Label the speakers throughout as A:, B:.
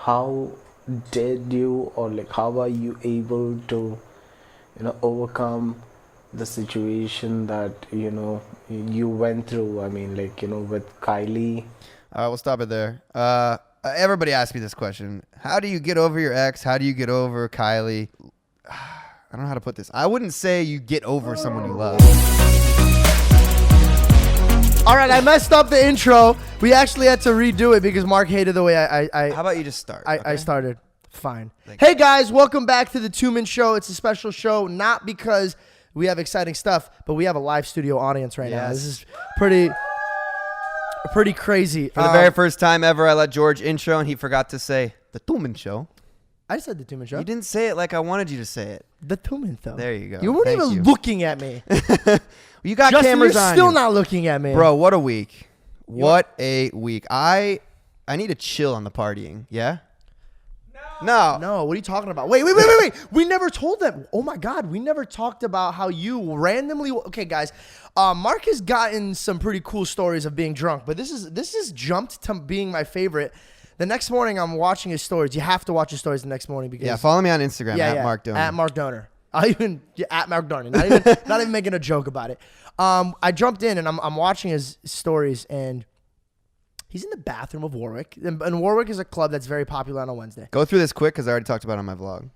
A: how did you, or like how are you able to, overcome the situation that you went through? I mean, like, with Kylie.
B: All right, we'll stop it there. Everybody asks me this question. How do you get over your ex? How do you get over Kylie? I don't know how to put this. I wouldn't say you get over someone you love.
C: All right, I messed up the intro. We actually had to redo it because Mark hated the way
B: How about you just start?
C: I started. Fine. Hey, guys, welcome back to the Two-Man Show. It's a special show, not because we have exciting stuff, but we have a live studio audience right now. This is pretty crazy.
B: For the very first time ever, I let George intro, and he forgot to say the Two-Man Show.
C: I said the Two-Man Show.
B: You didn't say it like I wanted you to say it.
C: The Two-Man, though.
B: There you go.
C: You weren't even looking at me.
B: You got
C: Justin,
B: cameras
C: you're
B: on
C: still
B: you.
C: not looking at me.
B: Bro, what a week. What a week. I need to chill on the partying. Yeah? No.
C: No, what are you talking about? Wait. We never told them. Oh, my God. We never talked about how you randomly. Okay, guys. Mark has gotten some pretty cool stories of being drunk, but this is jumped to being my favorite. The next morning, I'm watching his stories. You have to watch his stories the next morning because.
B: Yeah, follow me on Instagram at Mark Dohner.
C: At Mark Dohner. At Mark Dohner. Not even making a joke about it. I jumped in and I'm watching his stories, and he's in the bathroom of Warwick. And Warwick is a club that's very popular on a Wednesday.
B: Go through this quick because I already talked about it on my vlog.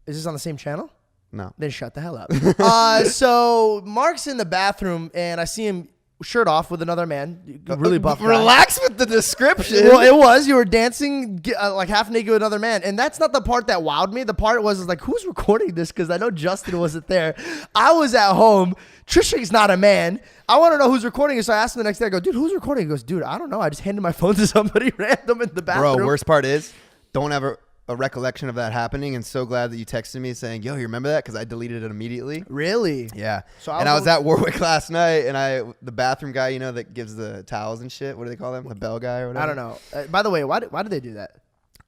C: Is this on the same channel?
B: No.
C: Then shut the hell up. So Mark's in the bathroom, and I see him shirt off with another man, really buff guy.
B: Relax with the description.
C: Well, it was. You were dancing like half naked with another man. And that's not the part that wowed me. The part was like, who's recording this? Because I know Justin wasn't there. I was at home. Trisha's not a man. I want to know who's recording it. So I asked him the next day. I go, dude, who's recording? He goes, dude, I don't know. I just handed my phone to somebody random in the bathroom.
B: Bro, worst part is, don't have a recollection of that happening, and so glad that you texted me saying, yo, you remember that? Because I deleted it immediately.
C: Really?
B: Yeah.
C: So
B: I was at Warwick last night, and the bathroom guy, that gives the towels and shit, what do they call them? The bell guy or whatever?
C: I don't know. By the way, why did they do that?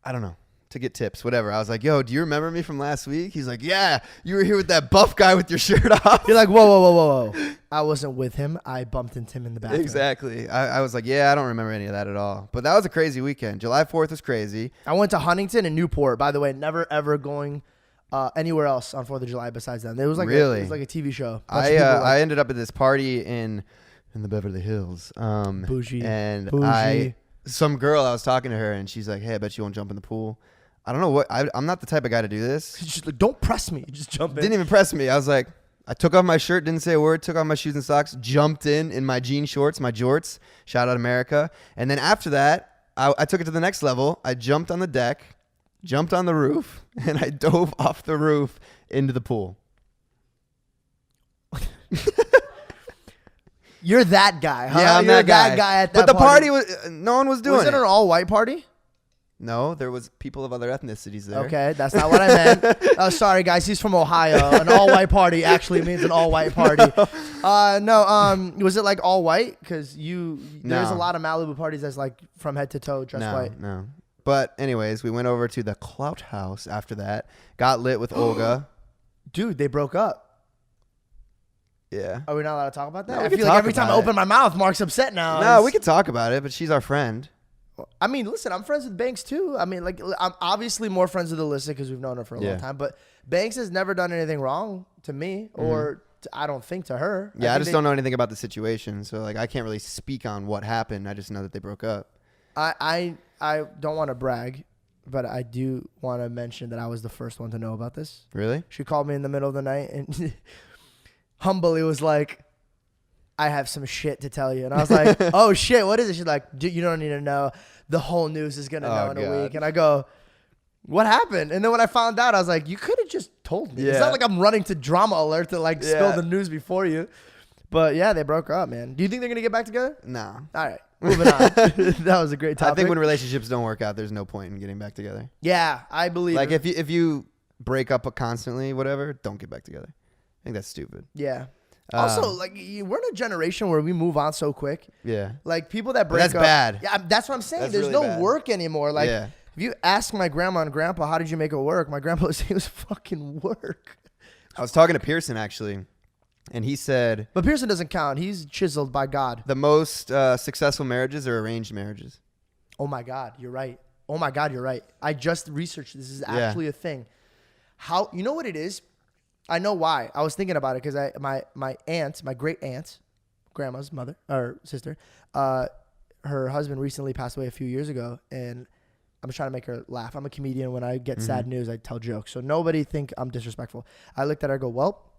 B: I don't know. To get tips, whatever. I was like, yo, do you remember me from last week? He's like, yeah, you were here with that buff guy with your shirt off.
C: You're like, whoa. I wasn't with him. I bumped into him in the bathroom.
B: Exactly. I was like, yeah, I don't remember any of that at all. But that was a crazy weekend. July 4th was crazy.
C: I went to Huntington and Newport, by the way, never ever going anywhere else on 4th of July besides them. It was like
B: really?
C: It was like a TV show.
B: I ended up at this party in the Beverly Hills.
C: Bougie.
B: And
C: Bougie.
B: some girl, I was talking to her, and she's like, hey, I bet you won't jump in the pool. I don't know what. I'm not the type of guy to do this.
C: She's like, don't press me. Just jump in.
B: Didn't even press me. I was like, I took off my shirt, didn't say a word, took off my shoes and socks, jumped in my jean shorts, my jorts, shout out America. And then after that, I took it to the next level. I jumped on the deck, jumped on the roof, and I dove off the roof into the pool.
C: You're that guy, huh?
B: Yeah, I'm
C: You're
B: that guy
C: at that
B: But the
C: party
B: was, no one was doing
C: Was it an all-white party?
B: No, there was people of other ethnicities there.
C: Okay, that's not what I meant. Oh, sorry, guys. He's from Ohio. An all-white party actually means an all-white party. No. Was it like all-white? Because there's a lot of Malibu parties that's like from head to toe dressed white.
B: No. But anyways, we went over to the Clout House after that. Got lit with Olga.
C: Dude, they broke up.
B: Yeah.
C: Are we not allowed to talk about that?
B: No,
C: I feel like every time I open my mouth, Mark's upset now.
B: No, we can talk about it, but she's our friend.
C: I mean, listen, I'm friends with Banks too. I mean, like, I'm obviously more friends with Alyssa because we've known her for a long time. But Banks has never done anything wrong to me, or I don't think to her.
B: Yeah, I just don't know anything about the situation, so like I can't really speak on what happened. I just know that they broke up.
C: I don't want to brag, but I do want to mention that I was the first one to know about this.
B: Really?
C: She called me in the middle of the night and humbly was like, I have some shit to tell you. And I was like, oh shit, what is it? She's like, dude, you don't need to know. The whole news is going to know in a week. And I go, what happened? And then when I found out, I was like, you could have just told me. Yeah. It's not like I'm running to Drama Alert to like spill the news before you. But yeah, they broke up, man. Do you think they're going to get back together?
B: No.
C: All right. Moving on. That was a great topic.
B: I think when relationships don't work out, there's no point in getting back together.
C: Yeah, I believe
B: like if you break up constantly, whatever, don't get back together. I think that's stupid.
C: Yeah. Also, like, we're in a generation where we move on so quick.
B: Yeah.
C: Like, people that break up.
B: That's bad.
C: Yeah, that's what I'm saying.
B: That's
C: There's
B: really
C: no
B: bad.
C: work anymore. Like,
B: Yeah.
C: if you ask my grandma and grandpa, how did you make it work? My grandpa would say it was fucking work.
B: I was talking to Pearson, actually, and he said...
C: But Pearson doesn't count. He's chiseled by God.
B: The most successful marriages are arranged marriages.
C: Oh, my God. You're right. Oh my God, you're right. I just researched this. This is actually a thing. How, you know what it is? I know why. I was thinking about it because my aunt, my great aunt, grandma's mother or sister, her husband recently passed away a few years ago, and I'm just trying to make her laugh. I'm a comedian. When I get sad news, I tell jokes. So nobody think I'm disrespectful. I looked at her and go, well,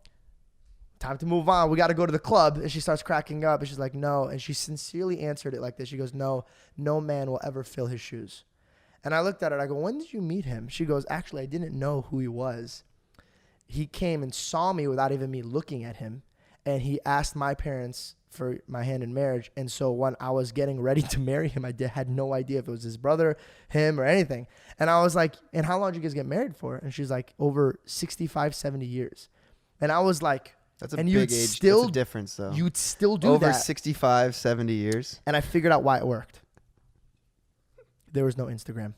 C: time to move on. We got to go to the club. And she starts cracking up. And she's like, no. And she sincerely answered it like this. She goes, no man will ever fill his shoes. And I looked at her and I go, when did you meet him? She goes, actually, I didn't know who he was. He came and saw me without even me looking at him. And he asked my parents for my hand in marriage. And so when I was getting ready to marry him, I had no idea if it was his brother, him, or anything. And I was like, and how long did you guys get married for? And she's like, over 65, 70 years. And I was like,
B: that's a
C: and
B: big age. That's a difference, though.
C: You'd still do
B: over
C: that.
B: 65, 70 years.
C: And I figured out why it worked. There was no Instagram.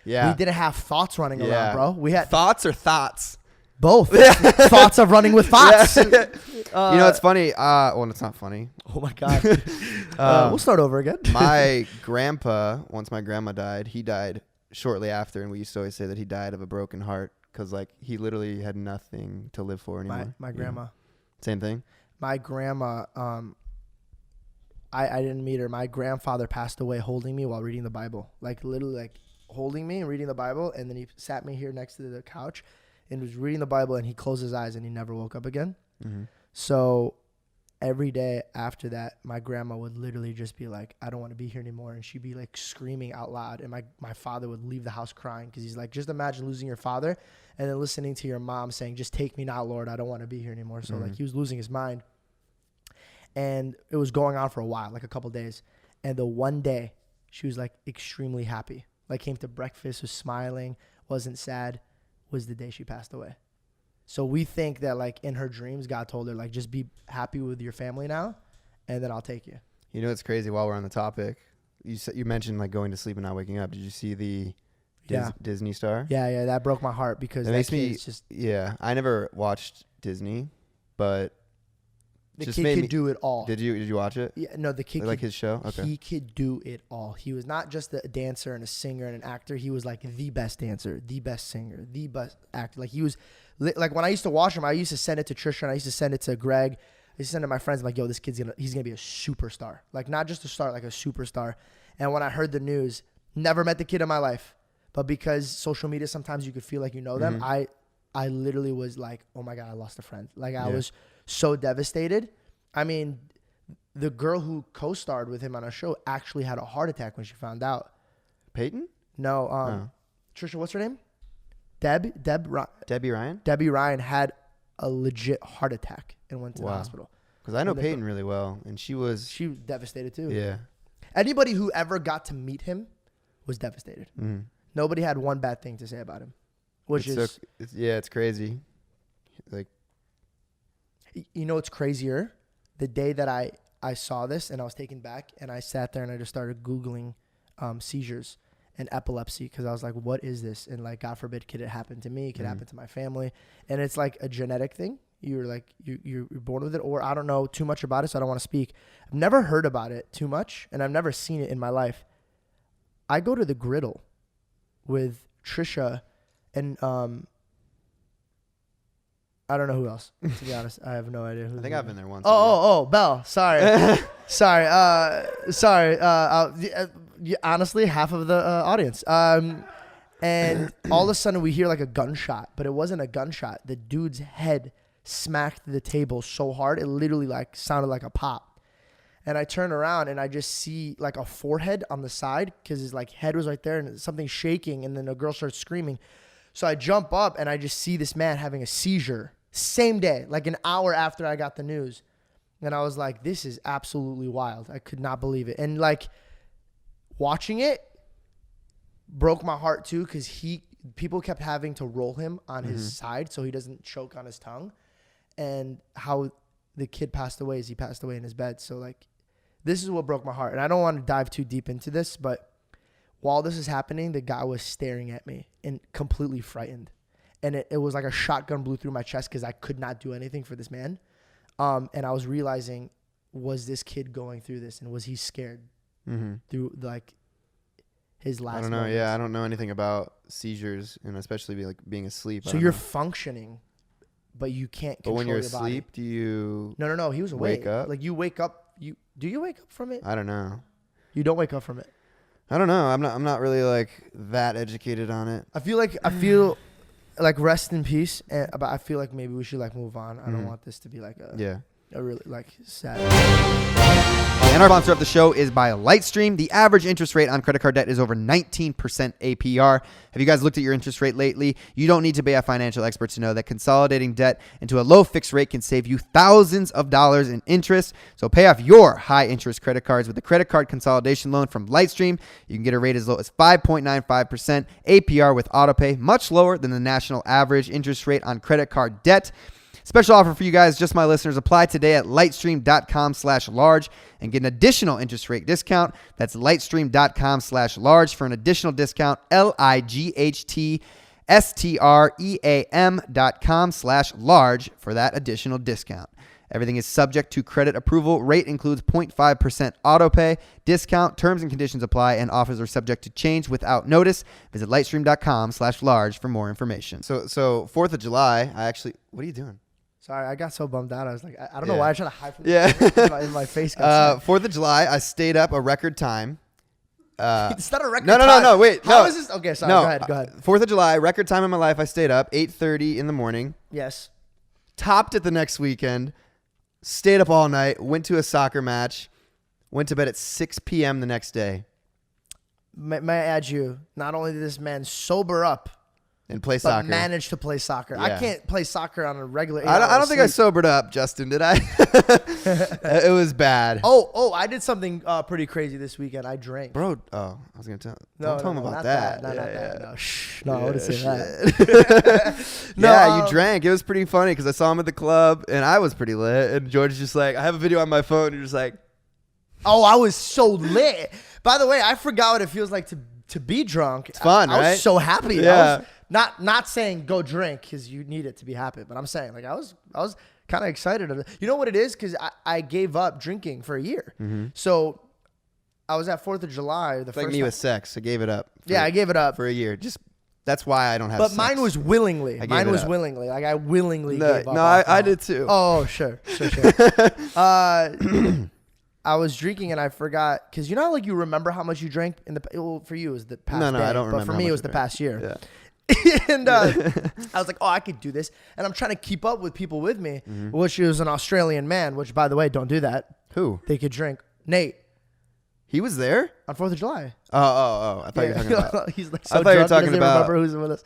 B: Yeah.
C: We didn't have thoughts running around, bro. We had
B: thoughts or thoughts?
C: Both. Thoughts of running with thoughts.
B: You know, it's funny. Well, it's not funny.
C: Oh my God. We'll start over again.
B: My grandpa, once my grandma died, he died shortly after. And we used to always say that he died of a broken heart because, like, he literally had nothing to live for anymore.
C: My grandma.
B: Know? Same thing.
C: My grandma, I didn't meet her. My grandfather passed away holding me while reading the Bible. Like, literally, like, holding me and reading the Bible. And then he sat me here next to the couch and was reading the Bible, and he closed his eyes and he never woke up again. Mm-hmm. So every day after that, my grandma would literally just be like, I don't want to be here anymore. And she'd be like screaming out loud. And my father would leave the house crying because he's like, just imagine losing your father and then listening to your mom saying, just take me now, Lord. I don't want to be here anymore. So like he was losing his mind. And it was going on for a while, like a couple days. And the one day she was like extremely happy, like came to breakfast, was smiling, wasn't sad, was the day she passed away. So we think that like in her dreams, God told her like, just be happy with your family now, and then I'll take you.
B: You know, it's crazy. While we're on the topic, you mentioned like going to sleep and not waking up. Did you see the Disney star?
C: Yeah, that broke my heart because that makes me just.
B: Yeah, I never watched Disney, but
C: the kid could do it all.
B: Did you watch it?
C: Yeah, no, the kid
B: like his show. Okay,
C: he could do it all. He was not just a dancer and a singer and an actor. He was like the best dancer, the best singer, the best actor. Like he was, like when I used to watch him, I used to send it to Trisha and I used to send it to Greg. I used to send it to my friends. I'm like, yo, this kid's he's gonna be a superstar. Like not just a star, like a superstar. And when I heard the news, never met the kid in my life, but because social media sometimes you could feel like you know them. I literally was like, oh my God, I lost a friend. Like I was so devastated. I mean, the girl who co-starred with him on our show actually had a heart attack when she found out.
B: Peyton?
C: No, Trisha, what's her name? Debbie Ryan? Debbie Ryan had a legit heart attack and went to the hospital.
B: Because I know Peyton really well, and she was
C: devastated too.
B: Yeah.
C: Anybody who ever got to meet him was devastated. Mm-hmm. Nobody had one bad thing to say about him,
B: it's crazy. Like,
C: you know what's crazier? The day that I saw this and I was taken back and I sat there and I just started Googling seizures and epilepsy because I was like, what is this? And like, God forbid, could it happen to me? Could it happen to my family? And it's like a genetic thing. You're born with it, or I don't know too much about it, so I don't want to speak. I've never heard about it too much, and I've never seen it in my life. I go to the Griddle with Trisha and I don't know who else, to be honest. I have no idea who.
B: I think I've been there once.
C: Oh, Belle. Sorry. Sorry. Honestly, half of the audience. And all of a sudden we hear like a gunshot, but it wasn't a gunshot. The dude's head smacked the table so hard, it literally like sounded like a pop. And I turn around and I just see like a forehead on the side because his like head was right there and something's shaking. And then a girl starts screaming. So I jump up and I just see this man having a seizure. Same day, like an hour after I got the news. And I was like, this is absolutely wild. I could not believe it. And like watching it broke my heart too because people kept having to roll him on his side so he doesn't choke on his tongue. And how the kid passed away is he passed away in his bed. So like this is what broke my heart. And I don't want to dive too deep into this, but while this is happening, the guy was staring at me and completely frightened. And it was like a shotgun blew through my chest because I could not do anything for this man. And I was realizing, was this kid going through this? And was he scared? Through like, his last.
B: I don't know.
C: moments.
B: Yeah, I don't know anything about seizures, and especially being asleep. I
C: So
B: don't
C: you're
B: know.
C: functioning, but you can't
B: But
C: control
B: when you're
C: your body.
B: asleep, do you?
C: No. He was awake.
B: Wake up?
C: Like you wake up. Do you wake up from it?
B: I don't know.
C: You don't wake up from it.
B: I don't know. I'm not really like that educated on it.
C: I feel like rest in peace. But I feel like maybe we should like move on. I don't want this to be like a really like sad.
B: And our sponsor of the show is by Lightstream. The average interest rate on credit card debt is over 19% APR. Have you guys looked at your interest rate lately? You don't need to be a financial expert to know that consolidating debt into a low fixed rate can save you thousands of dollars in interest. So pay off your high interest credit cards with the credit card consolidation loan from Lightstream. You can get a rate as low as 5.95% APR with autopay, much lower than the national average interest rate on credit card debt. Special offer for you guys, just my listeners. Apply today at lightstream.com/large and get an additional interest rate discount. That's lightstream.com/large for an additional discount. lightstream.com/large for that additional discount. Everything is subject to credit approval. Rate includes 0.5% autopay. Discount, terms and conditions apply, and offers are subject to change without notice. Visit lightstream.com/large for more information. So 4th of July, what are you doing?
C: Sorry, I got so bummed out. I was like, I don't know
B: Yeah.
C: why I tried to hide from
B: Yeah.
C: my face. Got
B: 4th of July, I stayed up a record time.
C: it's not a record.
B: No,
C: time.
B: wait.
C: How
B: no.
C: is this? Okay, sorry.
B: No,
C: Go ahead.
B: 4th of July, record time in my life. I stayed up 8:30 in the morning.
C: Yes.
B: Topped it the next weekend. Stayed up all night. Went to a soccer match. Went to bed at 6 p.m. the next day.
C: May I add you? Not only did this man sober up,
B: And play
C: but
B: soccer.
C: managed to play soccer. I
B: Yeah.
C: can't play soccer on a regular.
B: I don't think I
C: sleep.
B: sobered up, Justin. Did I? It was bad.
C: Oh, I did something pretty crazy this weekend. I drank.
B: Bro, I was going to tell.
C: No,
B: Don't tell him about
C: not
B: that.
C: No,
B: Yeah,
C: not
B: yeah.
C: that. No, shh. No, I wouldn't say
B: shit.
C: that. No,
B: Yeah, you drank. It was pretty funny because I saw him at the club and I was pretty lit. And George is just like, I have a video on my phone. You're just like,
C: Oh, I was so lit. By the way, I forgot what it feels like to be drunk. It's
B: fun,
C: I
B: right?
C: was so happy.
B: Yeah.
C: I was not saying go drink because you need it to be happy, but I'm saying like I was kind of excited. You know what it is? Because I gave up drinking for a year. So I was at 4th of July.
B: it's like me with sex. I gave it up.
C: I gave it up.
B: For a year. Just that's why I don't have
C: But
B: sex.
C: mine was willingly.
B: gave
C: Mine
B: it
C: was
B: up.
C: willingly. Like I willingly
B: No,
C: gave up.
B: no, I
C: alcohol.
B: did too.
C: Oh, sure. I was drinking and I forgot because you know how, like you remember how much you drank in the for you it was the past
B: No,
C: day,
B: I don't remember
C: but for
B: how
C: me
B: much
C: it was
B: I
C: the
B: drank.
C: past year.
B: Yeah.
C: And I was like, oh, I could do this, and I'm trying to keep up with people with me, which was an Australian man. Which, by the way, don't do that.
B: Who?
C: They could drink. Nate
B: He was there?
C: on 4th of July.
B: Oh. I thought you were talking about.
C: He's like
B: I
C: so
B: thought you were
C: drunk,
B: talking
C: he doesn't
B: about,
C: remember who's with us.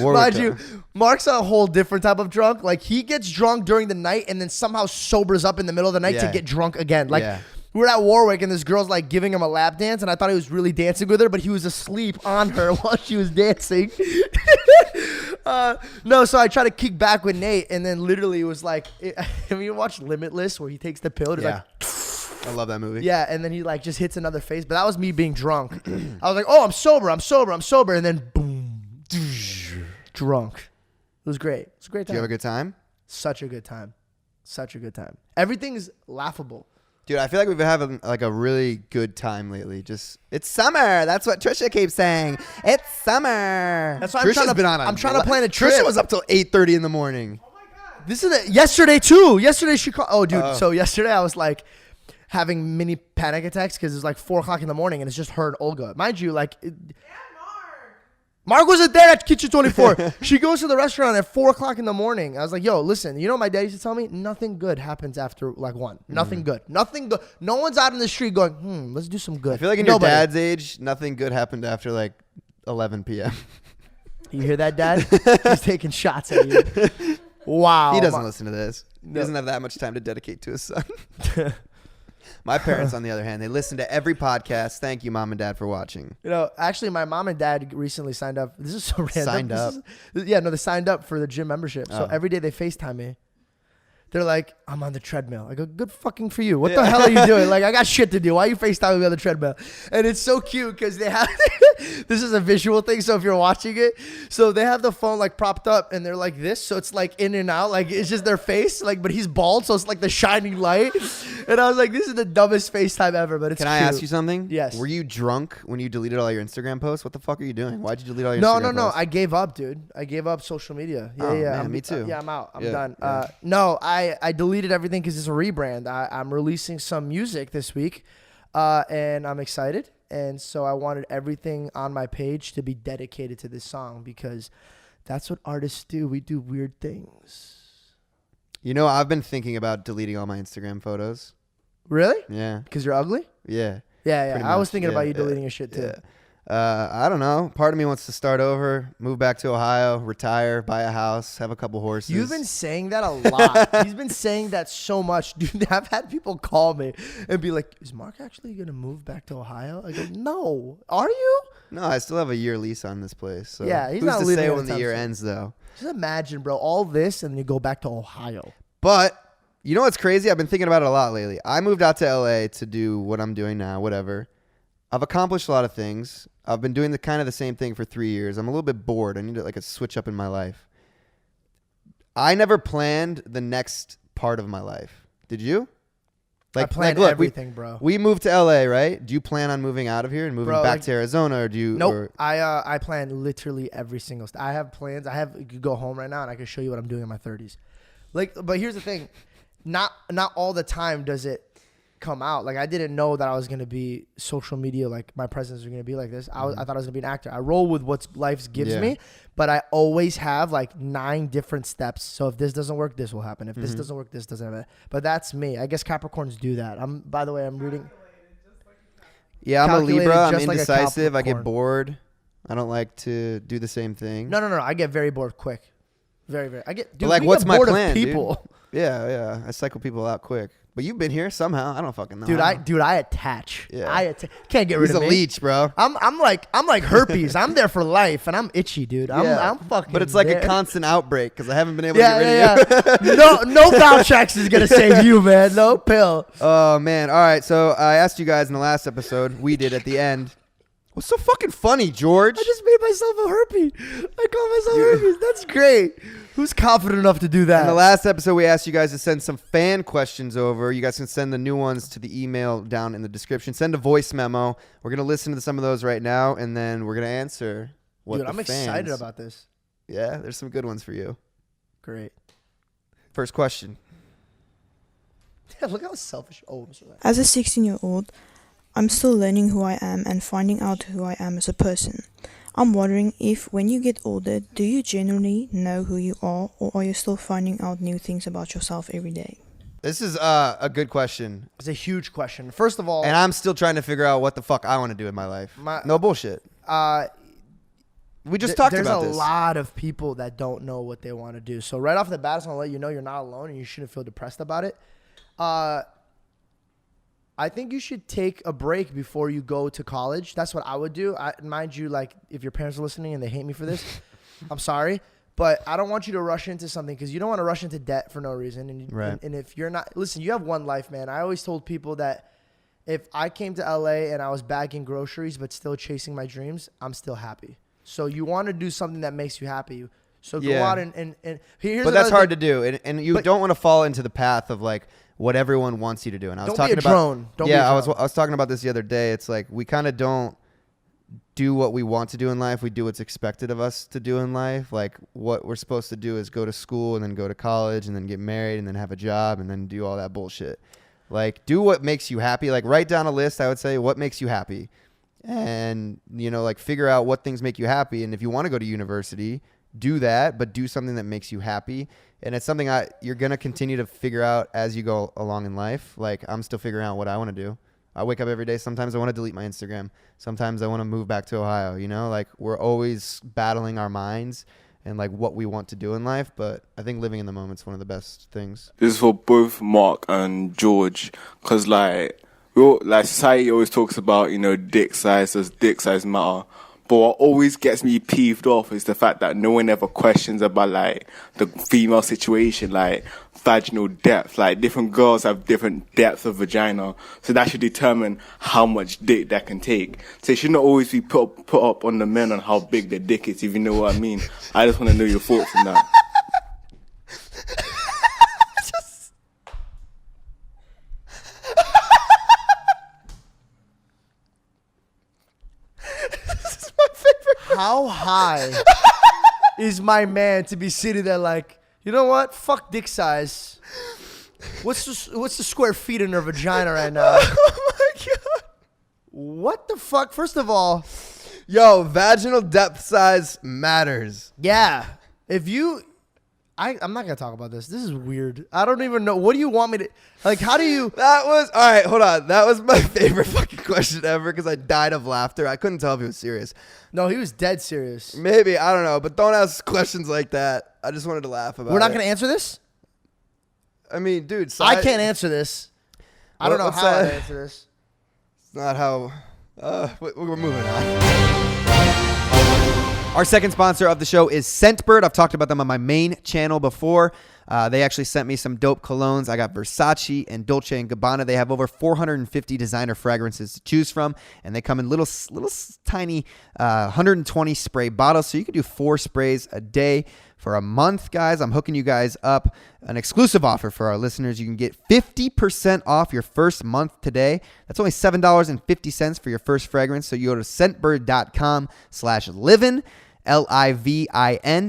B: Warwick
C: Mind
B: Town.
C: you, Mark's a whole different type of drunk. Like he gets drunk during the night and then somehow sobers up in the middle of the night to
B: Yeah.
C: get drunk again. Like
B: Yeah.
C: we were at Warwick and this girl's like giving him a lap dance and I thought he was really dancing with her, but he was asleep on her while she was dancing. No, so I tried to kick back with Nate and then literally it was like, have you watched Limitless where he takes the pill? It's
B: Yeah.
C: like,
B: I love that movie.
C: yeah, and then he like just hits another face. But that was me being drunk. I was like, oh, I'm sober. And then boom, drunk. It was great. It was a great
B: Did
C: time.
B: you have a good time?
C: Such a good time. Everything's laughable.
B: Dude, I feel like we've been having like a really good time lately. Just it's summer. That's what Trisha keeps saying. It's summer.
C: That's why
B: Trisha's been on.
C: I'm trying to plan a trip.
B: Trisha was up till 8:30 in the morning.
C: This is yesterday too. Yesterday she called. Oh, dude.
B: Oh.
C: So yesterday I was like having mini panic attacks because it's like 4:00 in the morning and it's just her and Olga. Mind you, like. Mark wasn't there at Kitchen 24. She goes to the restaurant at 4:00 in the morning. I was like, yo, listen, you know what my dad used to tell me? Nothing good happens after like 1. Nothing good. Nothing good. No one's out in the street going, let's do some good.
B: I feel like in
C: Nobody.
B: your dad's age, nothing good happened after like 11 p.m.
C: You hear that, Dad? He's taking shots at you. Wow.
B: He doesn't listen to this. He doesn't have that much time to dedicate to his son. My parents, on the other hand, they listen to every podcast. Thank you, Mom and Dad, for watching.
C: You know, actually, my mom and dad recently signed up. This is so random.
B: Signed up?
C: They signed up for the gym membership. So
B: Oh.
C: every day they FaceTime me. They're like, I'm on the treadmill. I go, good fucking for you. What the hell are you doing? Like, I got shit to do. Why are you FaceTiming me on the treadmill? And it's so cute because they have, this is a visual thing. So if you're watching it, so they have the phone like propped up and they're like this. So it's like in and out. Like it's just their face. Like, but he's bald. So it's like the shining light. And I was like, this is the dumbest FaceTime ever. But it's
B: Can I
C: cute.
B: ask you something?
C: Yes.
B: Were you drunk when you deleted all your Instagram posts? What the fuck are you doing? Why'd you delete all your
C: No,
B: Instagram posts?
C: I gave up, dude. I gave up social media. Yeah,
B: Oh,
C: yeah.
B: man, me too.
C: Yeah, I'm out. I'm
B: Yeah,
C: done.
B: yeah.
C: No, I deleted everything because it's a rebrand. I'm releasing some music this week, and I'm excited. And so I wanted everything on my page to be dedicated to this song because that's what artists do. We do weird things.
B: You know, I've been thinking about deleting all my Instagram photos.
C: Really?
B: Yeah.
C: Because you're ugly?
B: Yeah.
C: Yeah.
B: Pretty
C: I was
B: much.
C: thinking
B: Yeah,
C: about you
B: yeah,
C: deleting your shit too.
B: Yeah. I don't know. Part of me wants to start over, move back to Ohio, retire, buy a house, have a couple horses.
C: You've been saying that a lot. He's been saying that so much. Dude, I've had people call me and be like, is Mark actually going to move back to Ohio? I go, no. Are you?
B: No, I still have a year lease on this place. So
C: Yeah, he's
B: who's
C: not
B: to
C: leaving
B: say when
C: anytime
B: the year
C: soon.
B: ends, though?
C: Just imagine, bro, all this and then you go back to Ohio.
B: But you know what's crazy? I've been thinking about it a lot lately. I moved out to LA to do what I'm doing now, whatever. I've accomplished a lot of things. I've been doing the same thing for 3 years. I'm a little bit bored. I need to, like, a switch up in my life. I never planned the next part of my life. Did you?
C: I planned
B: look,
C: everything, bro.
B: We moved to LA, right? Do you plan on moving out of here and moving
C: Bro,
B: back
C: like-
B: to Arizona, or do you?
C: Nope.
B: Or,
C: I plan literally every single I have plans. You could go home right now and I can show you what I'm doing in my 30s. Like, but here's the thing. Not all the time does it come out. Like, I didn't know that I was going to be social media, like my presence was going to be like this. I thought I was going to be an actor. I roll with what life gives me, but I always have like 9 different steps. So if this doesn't work, this will happen. If this doesn't work, this doesn't happen. But that's me. I guess Capricorns do that. By the way, I'm reading.
B: yeah, I'm a
C: calculated
B: Libra. I'm
C: just like a
B: indecisive. I get
C: Capricorn.
B: bored. I don't like to do the same thing.
C: No. I get very bored quick. Very, very. I get, dude,
B: But like,
C: we
B: what's
C: get
B: my
C: bored of
B: plan,
C: people.
B: dude? Yeah. I cycle people out quick. But you've been here somehow. I don't fucking know.
C: Dude, I attach.
B: Yeah.
C: Can't get rid
B: He's
C: of
B: a
C: me.
B: leech, bro.
C: I'm like herpes. I'm there for life, and I'm itchy, dude. I'm fucking.
B: But it's like
C: there.
B: a constant outbreak because I haven't been able
C: Yeah,
B: to get rid of you.
C: No Valtrex is gonna save you, man. No pill.
B: Oh man! All right, so I asked you guys in the last episode. We did at the end. What's so fucking funny, George?
C: I just made myself a herpes. I call myself herpes. That's great. Who's confident enough to do that?
B: In the last episode, we asked you guys to send some fan questions over. You guys can send the new ones to the email down in the description. Send a voice memo. We're gonna listen to some of those right now, and then we're gonna answer what
C: Dude,
B: the
C: I'm
B: fans.
C: excited about this.
B: Yeah, there's some good ones for you.
C: Great.
B: First question.
C: Look how selfish. Oh, I'm sorry.
D: As a 16-year-old, I'm still learning who I am and finding out who I am as a person. I'm wondering if, when you get older, do you generally know who you are, or are you still finding out new things about yourself every day?
B: This is a good question,
C: It's a huge question. First of all,
B: and I'm still trying to figure out what the fuck I want to do in my life. No bullshit. We just talked about this.
C: There's a lot of people that don't know what they want to do. So right off the bat, I just want to let you know you're not alone and you shouldn't feel depressed about it. I think you should take a break before you go to college. That's what I would do. Mind you, like, if your parents are listening and they hate me for this, I'm sorry. But I don't want you to rush into something because you don't want to rush into debt for no reason. And if you're not, listen, you have one life, man. I always told people that if I came to LA and I was bagging groceries but still chasing my dreams, I'm still happy. So you want to do something that makes you happy. So go out and here's.
B: But that's hard to do, and you don't want to fall into the path of like what everyone wants you to do. And I was talking about
C: drone. Don't be a
B: I
C: drone.
B: was talking about this the other day. It's like we kind of don't do what we want to do in life. We do what's expected of us to do in life. Like what we're supposed to do is go to school and then go to college and then get married and then have a job and then do all that bullshit. Like do what makes you happy. Like write down a list. I would say what makes you happy, and like figure out what things make you happy. And if you want to go to university, do that, but do something that makes you happy. And it's something you're going to continue to figure out as you go along in life. Like I'm still figuring out what I want to do. I wake up every day. Sometimes I want to delete my Instagram. Sometimes I want to move back to Ohio, like we're always battling our minds and like what we want to do in life. But I think living in the moment is one of the best things.
E: This is for both Mark and George. Cause like society always talks about, dick size, does dick size matter? But what always gets me peeved off is the fact that no one ever questions about like the female situation, like vaginal depth. Like different girls have different depths of vagina, so that should determine how much dick that can take. So it should not always be put up on the men on how big their dick is, if you know what I mean. I just want to know your thoughts on that.
C: How high is my man to be sitting there like, you know what? Fuck dick size. What's the square feet in her vagina right now?
B: Oh my God.
C: What the fuck? First of all,
B: Yo, vaginal depth size matters.
C: yeah. If you, I'm not gonna talk about this. This is weird. I don't even know. What do you want me to like? How do you?
B: That was all right. Hold on. That was my favorite fucking question ever because I died of laughter. I couldn't tell if he was serious.
C: No, he was dead serious.
B: Maybe, I don't know, but don't ask questions like that. I just wanted to laugh about it.
C: We're not gonna answer this.
B: I mean, dude,
C: I can't answer this. I don't know
B: What's
C: how I
B: that?
C: answer this.
B: It's not how. We're moving on. Our second sponsor of the show is Scentbird. I've talked about them on my main channel before. They actually sent me some dope colognes. I got Versace and Dolce & Gabbana. They have over 450 designer fragrances to choose from, and they come in little tiny 120 spray bottles, so you can do 4 sprays a day. For a month, guys, I'm hooking you guys up an exclusive offer for our listeners. You can get 50% off your first month today. That's only $7.50 for your first fragrance. So you go to scentbird.com/livin, Livin,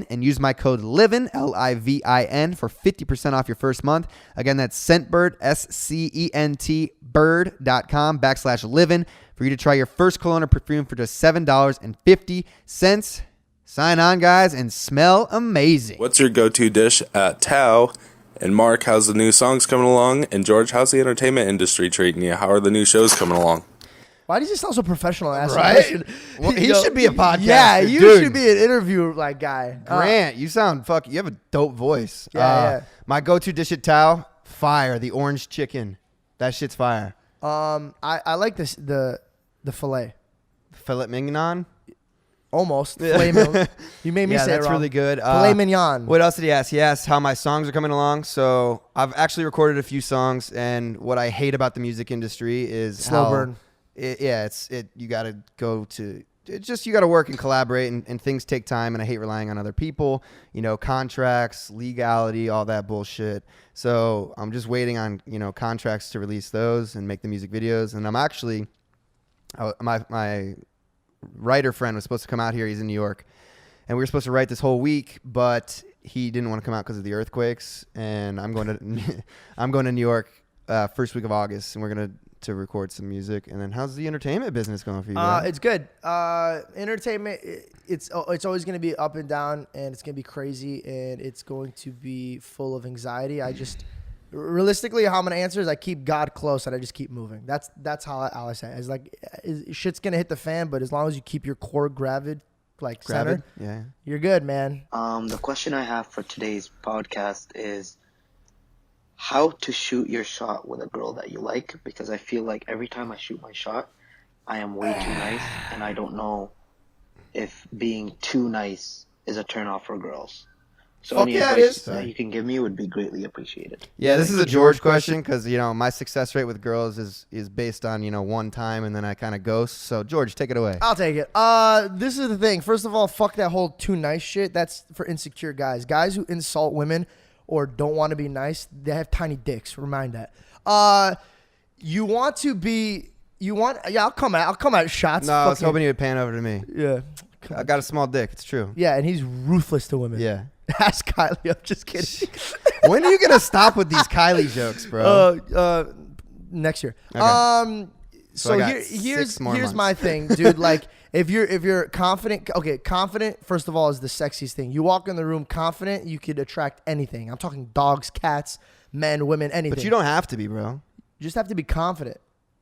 B: and use my code LIVIN, Livin, for 50% off your first month. Again, that's Scentbird, SCENT, bird.com/livin for you to try your first cologne or perfume for just $7.50. Sign on, guys, and smell amazing.
F: What's your go-to dish at Tao? And Mark, how's the new songs coming along? And George, how's the entertainment industry treating you? How are the new shows coming along?
C: Why does he sound so professional?
B: Right? Well, he should be a podcaster.
C: Yeah, you
B: dude.
C: should be an interview like guy.
B: Grant, you sound you have a dope voice.
C: Yeah.
B: My go-to dish at Tao, fire, the orange chicken. That shit's fire.
C: I like this the filet.
B: Filet mignon.
C: Almost. Filet mignon. You made me say
B: that's
C: it wrong.
B: really good.
C: Filet mignon.
B: What else did he ask? He asked how my songs are coming along. So I've actually recorded a few songs, and what I hate about the music industry is
C: Slow burn.
B: You got to go to. It's just you got to work and collaborate, and things take time, and I hate relying on other people. You know, contracts, legality, all that bullshit. So I'm just waiting on contracts to release those and make the music videos. And I'm actually my writer friend was supposed to come out here. He's in New York, and we were supposed to write this whole week, but he didn't want to come out because of the earthquakes. And I'm going to I'm going to New York first week of August, and we're gonna record some music. And then how's the entertainment business going for you guys?
C: It's good. Entertainment, it's always going to be up and down, and it's going to be crazy, and it's going to be full of anxiety. I just realistically, how I'm going to answer is I keep God close and I just keep moving. That's how I say it. It's like shit's going to hit the fan, but as long as you keep your core centered,
B: yeah,
C: you're good, man.
G: The question I have for today's podcast is how to shoot your shot with a girl that you like, because I feel like every time I shoot my shot, I am way too nice, and I don't know if being too nice is a turnoff for girls. So any advice that you can give me would be greatly appreciated.
B: Yeah, this is a George question because my success rate with girls is based on one time, and then I kind of ghost. So George, take it away.
C: I'll take it. This is the thing. First of all, fuck that whole too nice shit. That's for insecure guys. Guys who insult women or don't want to be nice, they have tiny dicks. Remind that. I'll come out shots.
B: No, I was hoping you would pan over to me.
C: Yeah.
B: I got a small dick. It's true.
C: Yeah, and he's ruthless to women.
B: Yeah.
C: Ask Kylie. I'm just kidding.
B: When are you gonna stop with these Kylie jokes, bro?
C: Next year.
B: Okay.
C: So
B: I got
C: here's
B: 6 more months.
C: my thing, dude. Like if you're confident, confident first of all is the sexiest thing. You walk in the room confident, you could attract anything. I'm talking dogs, cats, men, women, anything.
B: But you don't have to be, bro.
C: You just have to be confident.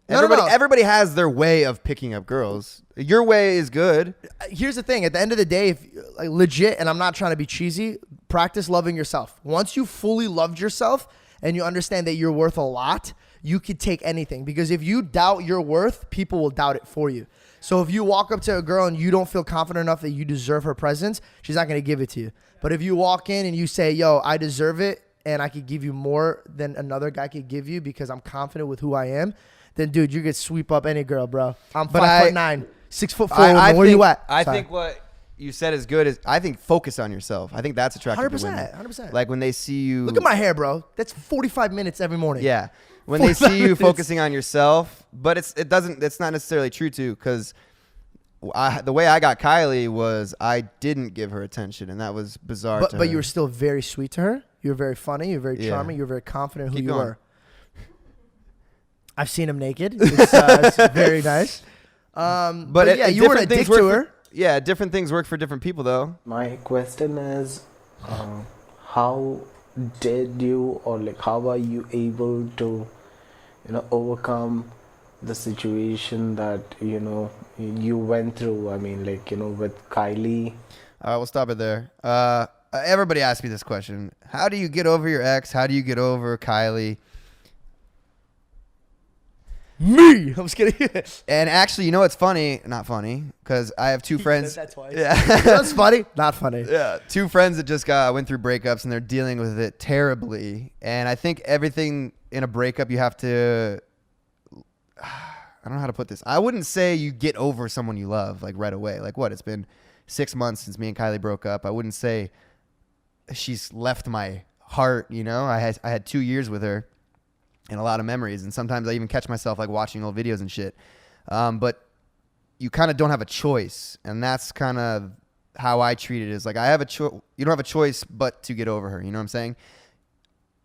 B: Everybody has their way of picking up girls. Your way is good.
C: Here's the thing. At the end of the day, if legit, and I'm not trying to be cheesy, practice loving yourself. Once you fully loved yourself and you understand that you're worth a lot, you could take anything. Because if you doubt your worth, people will doubt it for you. So if you walk up to a girl and you don't feel confident enough that you deserve her presence, she's not going to give it to you. But if you walk in and you say, yo, I deserve it and I could give you more than another guy could give you because I'm confident with who I am, then, dude, you could sweep up any girl, bro. I'm 5'9", 6'4". Where you at?
B: I think what you said is good. I think focus on yourself. I think that's attractive to women.
C: 100%.
B: Like when they see you.
C: Look at my hair, bro. That's 45 minutes every morning.
B: Yeah. When they see you focusing on yourself, but it's not necessarily true too, because the way I got Kylie was I didn't give her attention, and that was bizarre.
C: But you were still very sweet to her. You were very funny. You were very charming. You were very confident in who you were. I've seen him naked. It's very nice. But yeah, you weren't a dick to her.
B: Yeah, different things work for different people, though.
A: My question is, how did you, or like, how are you able to, overcome the situation that, you went through? I mean, like, with Kylie.
B: All right, we'll stop it there. Everybody asks me this question. How do you get over your ex? How do you get over Kylie?
C: Me. I'm just kidding.
B: And actually, you know what's funny? Not funny, because I have two friends.
C: Said that twice.
B: Yeah.
C: That's funny. Not funny.
B: Yeah. Two friends that just went through breakups, and they're dealing with it terribly. And I think everything in a breakup, you have to, I don't know how to put this. I wouldn't say you get over someone you love like right away. Like what? It's been 6 months since me and Kylie broke up. I wouldn't say she's left my heart. I had 2 years with her. And a lot of memories, and sometimes I even catch myself like watching old videos and shit. But you kind of don't have a choice, and that's kind of how I treat it. Is like I have a choice. You don't have a choice but to get over her. You know what I'm saying?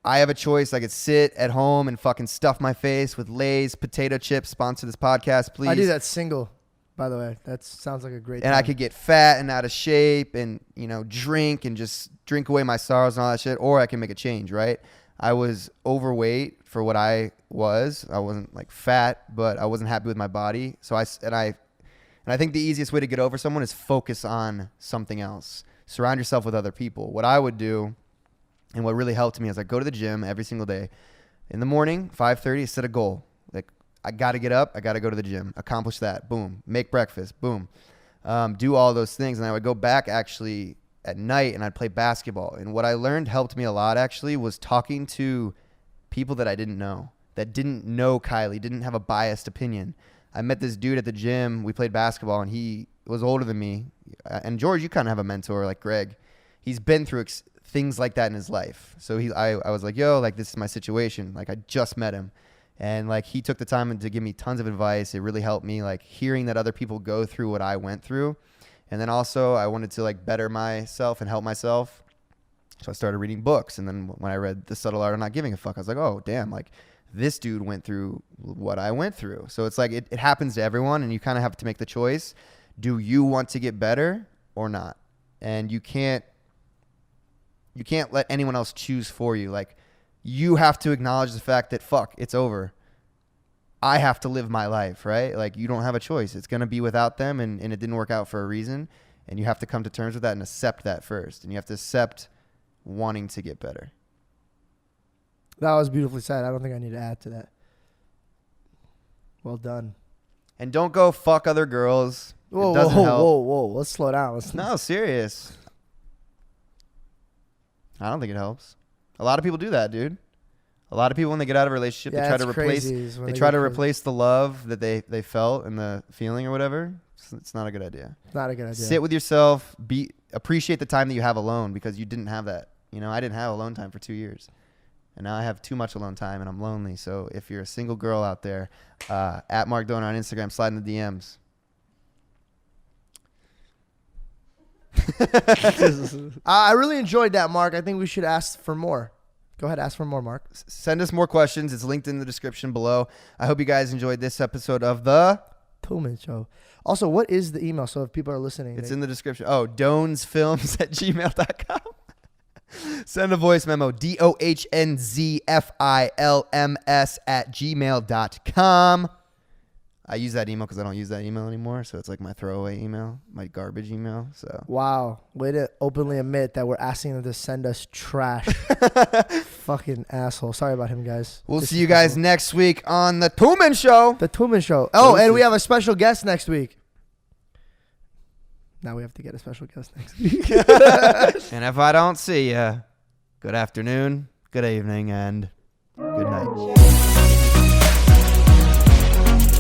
B: I have a choice. I could sit at home and fucking stuff my face with Lay's potato chips. Sponsor this podcast, please.
C: I do that single, by the way. That sounds like a great.
B: And
C: time.
B: I could get fat and out of shape, and drink and just drink away my sorrows and all that shit, or I can make a change, right? I was overweight for what I was. I wasn't like fat, but I wasn't happy with my body. So I think the easiest way to get over someone is focus on something else. Surround yourself with other people. What I would do, and what really helped me, is I go to the gym every single day. In the morning, 5:30, set a goal. Like I got to get up. I got to go to the gym. Accomplish that. Boom. Make breakfast. Boom. Do all those things, and I would go back actually at night and I'd play basketball. And what I learned helped me a lot actually was talking to people that I didn't know, that didn't know Kylie, didn't have a biased opinion. I met this dude at the gym. We played basketball and he was older than me. And George, you kind of have a mentor like Greg. He's been through things like that in his life. So I was like, yo, like this is my situation. Like I just met him. And like he took the time to give me tons of advice. It really helped me, like hearing that other people go through what I went through. And then also I wanted to like better myself and help myself. So I started reading books. And then when I read The Subtle Art of Not Giving a Fuck, I was like, oh, damn, like this dude went through what I went through. So it's like it happens to everyone, and you kind of have to make the choice. Do you want to get better or not? And you can't let anyone else choose for you. Like you have to acknowledge the fact that fuck, it's over. I have to live my life, right? Like you don't have a choice. It's going to be without them, and it didn't work out for a reason. And you have to come to terms with that and accept that first. And you have to accept wanting to get better.
C: That was beautifully said. I don't think I need to add to that. Well done.
B: And don't go fuck other girls.
C: Whoa,
B: it doesn't help.
C: Whoa. Let's slow down.
B: No, serious. I don't think it helps. A lot of people do that, dude. A lot of people, when they get out of a relationship, they try to replace the love that they felt and the feeling or whatever. It's not a good idea.
C: It's not a good idea.
B: Sit with yourself. Appreciate the time that you have alone, because you didn't have that. I didn't have alone time for 2 years. And now I have too much alone time and I'm lonely. So if you're a single girl out there, at Mark Dohner on Instagram, slide in the DMs.
C: I really enjoyed that, Mark. I think we should ask for more. Go ahead, ask for more, Mark.
B: Send us more questions. It's linked in the description below. I hope you guys enjoyed this episode of the
C: Tillman Show. Also, what is the email? So if people are listening,
B: it's in the description. Oh, dohnzfilms@gmail.com. Send a voice memo, dohnzfilms@gmail.com. I use that email because I don't use that email anymore. So it's like my throwaway email, my garbage email. So
C: Wow. Way to openly admit that we're asking them to send us trash. Fucking asshole. Sorry about him, guys.
B: we'll see you guys next week on the Tumen Show.
C: The Tumen Show. Oh, and we have a special guest next week. Now we have to get a special guest next week.
B: And if I don't see you, good afternoon, good evening, and good night.